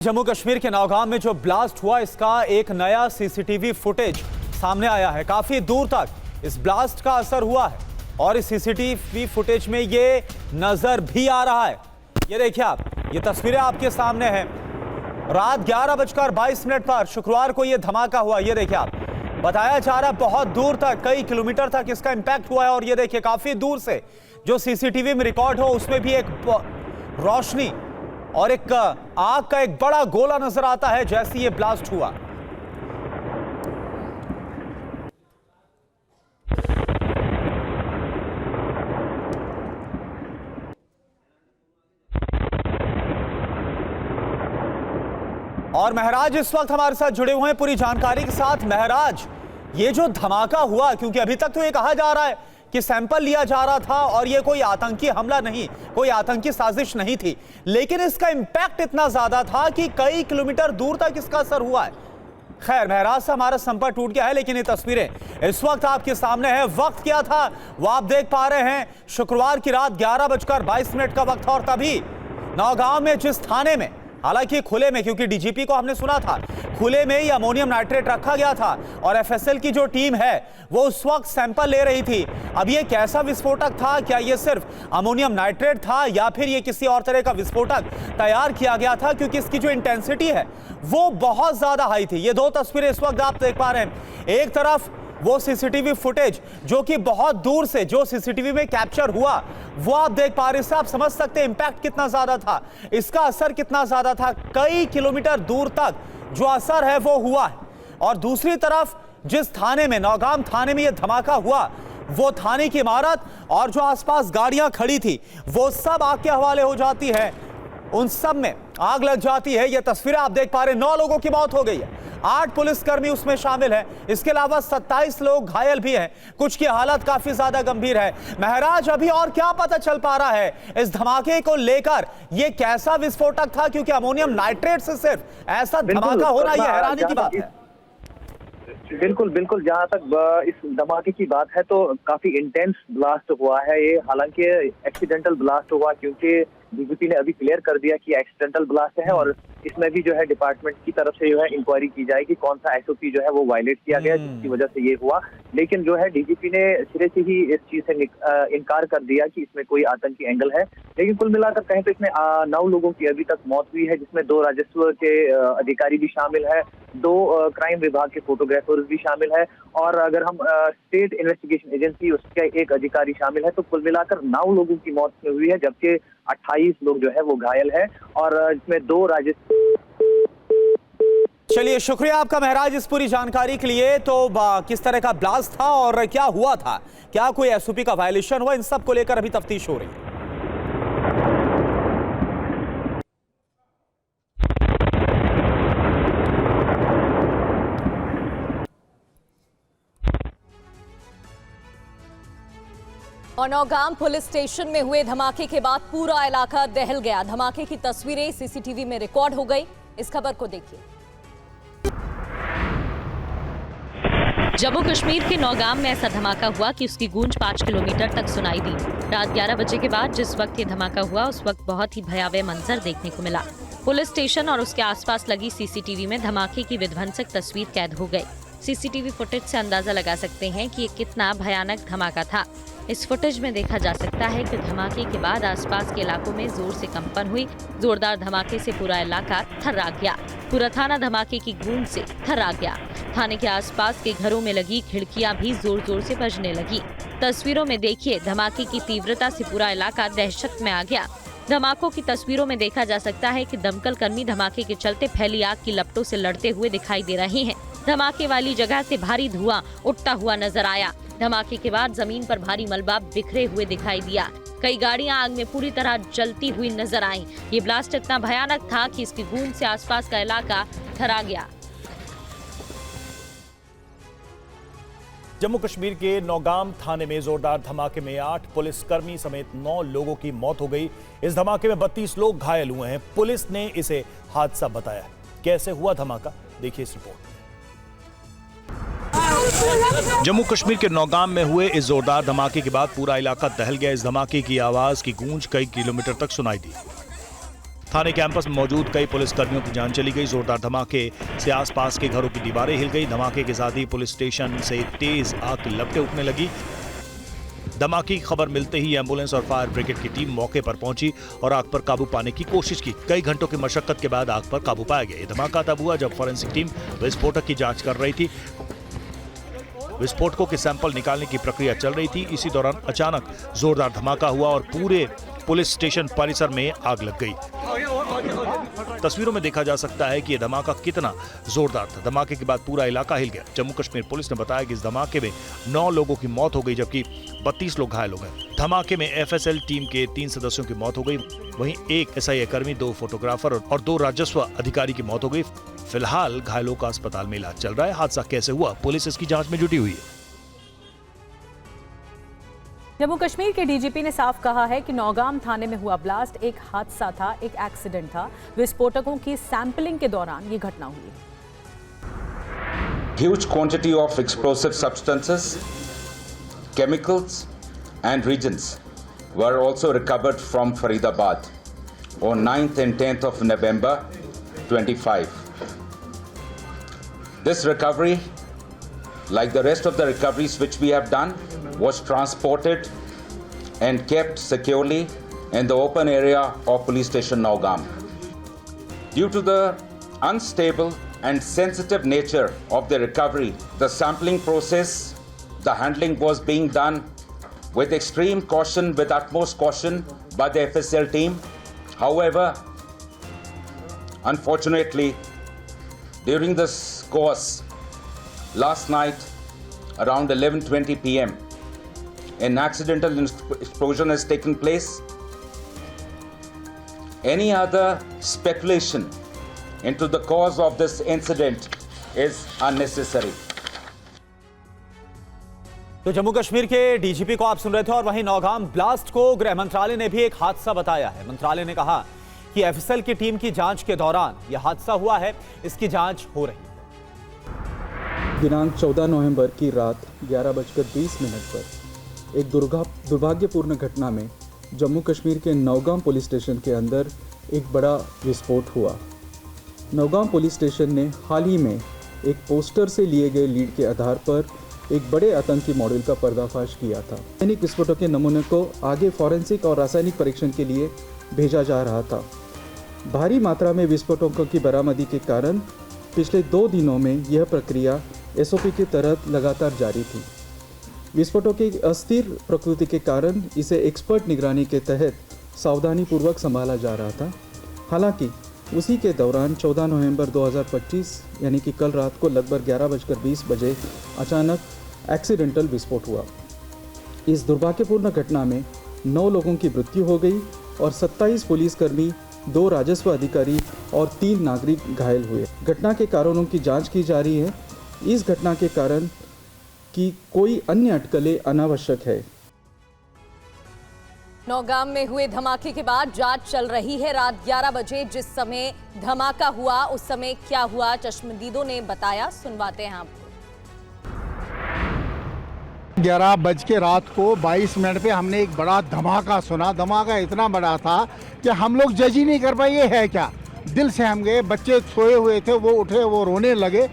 जम्मू कश्मीर के नौगाम में जो ब्लास्ट हुआ, इसका एक नया सीसीटीवी फुटेज सामने आया है। काफी दूर तक इस ब्लास्ट का असर हुआ है और इस सीसीटीवी फुटेज में ये नजर भी आ रहा है। ये देखिए आप, ये तस्वीरें आपके सामने हैं। रात 11:22 पर शुक्रवार को ये धमाका हुआ। ये देखिए आप, बताया जा रहा है बहुत दूर तक, कई किलोमीटर तक इसका इंपैक्ट हुआ है। और ये देखिए, काफी दूर से जो सीसीटीवी में रिकॉर्ड हो उसमें भी एक रोशनी और एक आग का एक बड़ा गोला नजर आता है जैसे ये ब्लास्ट हुआ। और महराज इस वक्त हमारे साथ जुड़े हुए हैं पूरी जानकारी के साथ। महराज, ये जो धमाका हुआ, क्योंकि अभी तक तो ये कहा जा रहा है कि सैंपल लिया जा रहा था और ये कोई आतंकी हमला नहीं, कोई आतंकी साजिश नहीं थी, लेकिन इसका इंपैक्ट इतना ज्यादा था कि कई किलोमीटर दूर तक इसका असर हुआ है। खैर, महराज से हमारा संपर्क टूट गया है, लेकिन ये तस्वीरें इस वक्त आपके सामने है। वक्त क्या था वो आप देख पा रहे हैं। शुक्रवार की रात 11:22 का वक्त, और तभी नौगांव में जिस थाने में, हालांकि खुले में, क्योंकि डीजीपी को हमने सुना था, खुले में ही अमोनियम नाइट्रेट रखा गया था और एफएसएल की जो टीम है वो उस वक्त सैंपल ले रही थी। अब ये कैसा विस्फोटक था? क्या ये सिर्फ अमोनियम नाइट्रेट था या फिर ये किसी और तरह का विस्फोटक तैयार किया गया था? क्योंकि इसकी जो इंटेंसिटी है वो बहुत ज्यादा हाई थी। ये दो तस्वीरें इस वक्त आप देख पा रहे हैं। एक तरफ वो सीसीटीवी फुटेज जो कि बहुत दूर से जो सीसीटीवी में कैप्चर हुआ वो आप देख पा रहे हैं। इससे आप समझ सकते हैं इंपैक्ट कितना ज्यादा था, इसका असर कितना ज्यादा था। कई किलोमीटर दूर तक जो असर है वो हुआ है। और दूसरी तरफ जिस थाने में, नौगाम थाने में ये धमाका हुआ, वो थाने की इमारत और जो आसपास गाड़ियां खड़ी थी वो सब आग के हवाले हो जाती है, उन सब में आग लग जाती है। ये तस्वीरें आप देख पा रहे हैं। 9 लोगों की मौत हो गई है, 8 पुलिसकर्मी उसमें शामिल हैं, इसके अलावा 27 लोग घायल भी हैं, कुछ की हालत काफी ज्यादा गंभीर है। महराज, अभी और क्या पता चल पा रहा है इस धमाके को लेकर? ये कैसा विस्फोटक था? क्योंकि अमोनियम नाइट्रेट से सिर्फ ऐसा धमाका होना यह हैरानी की बात है। बिल्कुल, जहां तक इस धमाके की बात है तो काफी इंटेंस ब्लास्ट हुआ है ये। हालांकि एक्सीडेंटल ब्लास्ट हुआ, क्योंकि डीजीपी ने अभी क्लियर कर दिया कि एक्सीडेंटल ब्लास्ट है और इसमें भी जो है डिपार्टमेंट की तरफ से जो है इंक्वायरी की जाएगी कौन सा एसओपी जो है वो वायलेट किया गया जिसकी वजह से ये हुआ। लेकिन जो है डीजीपी ने सिरे से ही इस चीज से इनकार कर दिया कि इसमें कोई आतंकी एंगल है। लेकिन कुल मिलाकर कहें तो इसमें 9 लोगों की अभी तक मौत हुई है, जिसमें 2 राजस्व के अधिकारी भी शामिल है, 2 क्राइम विभाग के फोटोग्राफर्स भी शामिल है, और अगर हम स्टेट इन्वेस्टिगेशन एजेंसी उसके एक अधिकारी शामिल है। तो कुल मिलाकर 9 लोगों की मौत हुई है, जबकि 28 लोग जो है वो घायल है, और इसमें 2 राजस्व। चलिए, शुक्रिया आपका महराज इस पूरी जानकारी के लिए। तो किस तरह का ब्लास्ट था और क्या हुआ था, क्या कोई एसओपी का वायलेशन हुआ, इन सब को लेकर अभी तफ्तीश हो रही है। और नौगाम पुलिस स्टेशन में हुए धमाके के बाद पूरा इलाका दहल गया। धमाके की तस्वीरें सीसीटीवी में रिकॉर्ड हो गई। इस खबर को देखिए। जम्मू कश्मीर के नौगाम में ऐसा धमाका हुआ कि उसकी गूंज 5 किलोमीटर तक सुनाई दी। रात 11 बजे के बाद जिस वक्त ये धमाका हुआ उस वक्त बहुत ही भयावह मंजर देखने को मिला। पुलिस स्टेशन और उसके आसपास लगी सीसीटीवी में धमाके की विध्वंसक तस्वीर कैद हो गई। सीसीटीवी फुटेज से अंदाजा लगा सकते हैं कि ये कितना भयानक धमाका था। इस फुटेज में देखा जा सकता है कि धमाके के बाद आसपास के इलाकों में जोर से कंपन हुई। जोरदार धमाके से पूरा इलाका थर्रा गया। पूरा थाना धमाके की गूंज से थर्रा गया। थाने के आसपास के घरों में लगी खिड़कियां भी जोर जोर से बजने लगी। तस्वीरों में देखिए, धमाके की तीव्रता से पूरा इलाका दहशत में आ गया। धमाकों की तस्वीरों में देखा जा सकता है कि दमकल कर्मी धमाके के चलते फैली आग की लपटों से लड़ते हुए दिखाई दे रहे हैं। धमाके वाली जगह से भारी धुआं उठता हुआ नजर आया। धमाके के बाद जमीन पर भारी मलबा बिखरे हुए दिखाई दिया। कई गाड़ियां आग में पूरी तरह जलती हुई नजर आईं। ये ब्लास्ट इतना भयानक था कि इसकी गूंज से आसपास का इलाका थर्रा गया। जम्मू कश्मीर के नौगाम थाने में जोरदार धमाके में 8 पुलिसकर्मी समेत 9 लोगों की मौत हो गई। इस धमाके में 32 लोग घायल हुए हैं। पुलिस ने इसे हादसा बताया है। कैसे हुआ धमाका, देखिए इस रिपोर्ट। जम्मू कश्मीर के नौगाम में हुए इस जोरदार धमाके के बाद पूरा इलाका दहल गया। इस धमाके की आवाज की गूंज कई किलोमीटर तक सुनाई दी। थाने कैंपस में मौजूद कई पुलिसकर्मियों की जान चली गई। जोरदार धमाके से आसपास के घरों की दीवारें हिल गई। धमाके के साथ ही पुलिस स्टेशन से तेज आग की लपटें उठने लगी। धमाके की खबर मिलते ही एम्बुलेंस और फायर ब्रिगेड की टीम मौके पर पहुंची और आग पर काबू पाने की कोशिश की। कई घंटों की मशक्कत के बाद आग पर काबू पाया गया। ये धमाका तब हुआ जब फॉरेंसिक टीम विस्फोटक की जांच कर रही थी। विस्फोटकों के सैंपल निकालने की प्रक्रिया चल रही थी। इसी दौरान अचानक जोरदार धमाका हुआ और पूरे पुलिस स्टेशन परिसर में आग लग गई। तस्वीरों में देखा जा सकता है कि यह धमाका कितना जोरदार था। धमाके के बाद पूरा इलाका हिल गया। जम्मू कश्मीर पुलिस ने बताया कि इस धमाके में 9 लोगों की मौत हो गई जबकि 32 लोग घायल हो गए। धमाके में एफएसएल टीम के 3 सदस्यों की मौत हो गई। वहीं एक एसआईए कर्मी, 2 फोटोग्राफर और 2 राजस्व अधिकारी की मौत हो गई। फिलहाल घायलों का अस्पताल में इलाज चल रहा है। हादसा कैसे हुआ, पुलिस इसकी जांच में जुटी हुई है। जम्मू कश्मीर के डीजीपी ने साफ कहा है कि नौगाम थाने में हुआ ब्लास्ट एक हादसा था, एक एक्सीडेंट था। विस्फोटकों की सैंपलिंग के दौरान ये घटना हुई। Huge quantity of explosive substances, chemicals and reagents were also recovered from Faridabad on 9th and 10th of November 25. This recovery, like the rest of the recoveries which we have done, was transported and kept securely in the open area of police station Naugam. Due to the unstable and sensitive nature of the recovery, the sampling process, the handling was being done with extreme caution, with utmost caution by the FSL team. However, unfortunately, during this course, last night around 11:20 p.m., an accidental explosion has taken place. Any other speculation into the cause of this incident is unnecessary. तो जम्मू कश्मीर के DGP को आप सुन रहे थे और वहीं Nowgam blast को गृह मंत्रालय ने भी एक हादसा बताया है। मंत्रालय ने कहा कि एफएसएल की टीम की जांच के दौरान यह हादसा हुआ है, इसकी जांच हो रही है। दिनांक 14 नवंबर की रात 11:20 पर एक दुर्भाग्यपूर्ण घटना में जम्मू कश्मीर के नौगाम पुलिस स्टेशन के अंदर एक बड़ा विस्फोट हुआ। नौगाम पुलिस स्टेशन ने हाल ही में एक पोस्टर से लिए गए लीड के आधार पर एक बड़े आतंकी मॉडल का पर्दाफाश किया था। रासायनिक विस्फोटों के नमूने को आगे फॉरेंसिक और रासायनिक परीक्षण के लिए भेजा जा रहा था। भारी मात्रा में विस्फोटकों की बरामदी के कारण पिछले 2 दिनों में यह प्रक्रिया एसओपी के तहत लगातार जारी थी। विस्फोटों की अस्थिर प्रकृति के कारण इसे एक्सपर्ट निगरानी के तहत सावधानीपूर्वक संभाला जा रहा था। हालांकि उसी के दौरान 14 नवंबर 2025 यानी कि कल रात को लगभग 11:20 बजे अचानक एक्सीडेंटल विस्फोट हुआ। इस दुर्भाग्यपूर्ण घटना में 9 लोगों की मृत्यु हो गई और 27 पुलिसकर्मी, 2 राजस्व अधिकारी और 3 नागरिक घायल हुए। घटना के कारणों की जांच की जा रही है। इस घटना के कारण कि कोई अन्य अटकलें अनावश्यक है। नौगाम में हुए धमाके के बाद जांच चल रही है। रात 11 बजे जिस समय धमाका हुआ उस समय क्या हुआ, चश्मदीदों ने बताया, सुनवाते हैं आपको। 11 बज के रात को 22 मिनट पे हमने एक बड़ा धमाका सुना। धमाका इतना बड़ा था कि हम लोग जज ही नहीं कर पाए ये है क्या। दिल से हम गए, बच्चे सोए हुए थे, वो उठे, वो रोने लगे।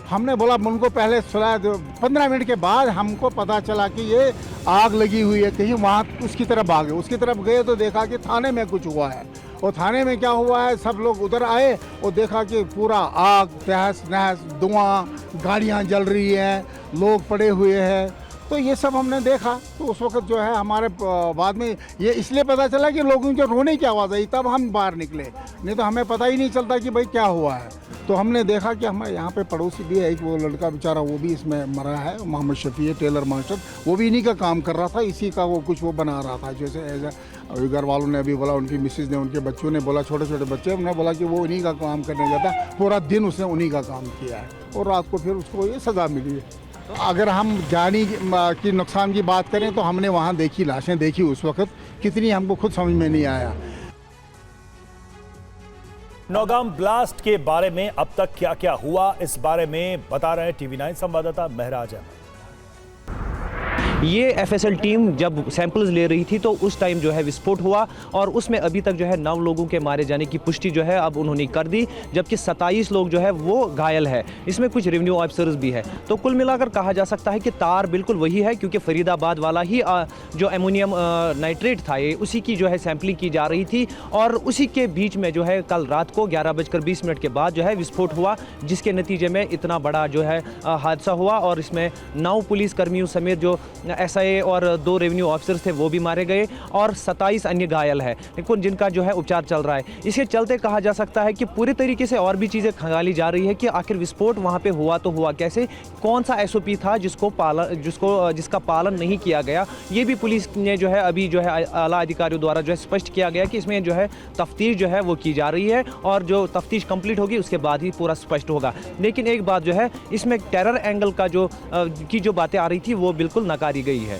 हमने बोला उनको पहले सुना। 15 मिनट के बाद हमको पता चला कि ये आग लगी हुई है कहीं, वहाँ उसकी तरफ भागे। उसकी तरफ गए तो देखा कि थाने में कुछ हुआ है। और थाने में क्या हुआ है, सब लोग उधर आए और देखा कि पूरा आग, तहस नहस, धुआं, गाड़ियाँ जल रही हैं, लोग पड़े हुए हैं। तो ये सब हमने देखा। तो उस वक्त जो है हमारे बाद में ये इसलिए पता चला कि लोगों के रोने की आवाज़ आई, तब हम बाहर निकले, नहीं तो हमें पता ही नहीं चलता कि भाई क्या हुआ है। तो हमने देखा कि हमारे यहाँ पे पड़ोसी भी है एक, वो लड़का बेचारा वो भी इसमें मरा है, मोहम्मद शफी टेलर मास्टर, वो भी इन्हीं का काम कर रहा था, इसी का वो कुछ वो बना रहा था। जैसे अभी घर वालों ने अभी बोला, उनकी मिसेज ने, उनके बच्चों ने बोला, छोटे छोटे बच्चे, उन्होंने बोला कि वो उन्हीं का काम करने जाता, पूरा दिन उसने उन्हीं का काम किया है और रात को फिर उसको ये सज़ा मिली है। तो अगर हम जानी की नुकसान की बात करें तो हमने वहाँ देखी, लाशें देखी उस वक्त, कितनी हमको खुद समझ में नहीं आया। नौगाम ब्लास्ट के बारे में अब तक क्या क्या हुआ, इस बारे में बता रहे हैं टीवी 9 संवाददाता महराज अहमद। ये FSL टीम जब सैंपल्स ले रही थी तो उस टाइम जो है विस्फोट हुआ और उसमें अभी तक जो है 9 लोगों के मारे जाने की पुष्टि जो है अब उन्होंने कर दी, जबकि 27 लोग जो है वो घायल है। इसमें कुछ रेवेन्यू ऑफिसर्स भी है। तो कुल मिलाकर कहा जा सकता है कि तार बिल्कुल वही है, क्योंकि फरीदाबाद वाला ही जो अमोनियम नाइट्रेट था ये उसी की जो है सैंपलिंग की जा रही थी और उसी के बीच में जो है कल रात को 11:20 के बाद जो है विस्फोट हुआ, जिसके नतीजे में इतना बड़ा जो है हादसा हुआ और इसमें 9 पुलिस कर्मियों समेत जो SIA और 2 रेवेन्यू ऑफिसर्स थे वो भी मारे गए और 27 अन्य घायल है, लेकिन जिनका जो है उपचार चल रहा है। इसके चलते कहा जा सकता है कि पूरी तरीके से और भी चीज़ें खंगाली जा रही है कि आखिर विस्फोट वहाँ पे हुआ तो हुआ कैसे, कौन सा SOP था जिसका पालन नहीं किया गया। ये भी पुलिस ने जो है अभी जो है आला अधिकारियों द्वारा जो है स्पष्ट किया गया कि इसमें जो है तफ्तीश जो है वो की जा रही है और जो तफ्तीश कंप्लीट होगी उसके बाद ही पूरा स्पष्ट होगा। लेकिन एक बात जो है इसमें टेरर एंगल का जो बातें आ रही थी वो बिल्कुल नकारी गई है।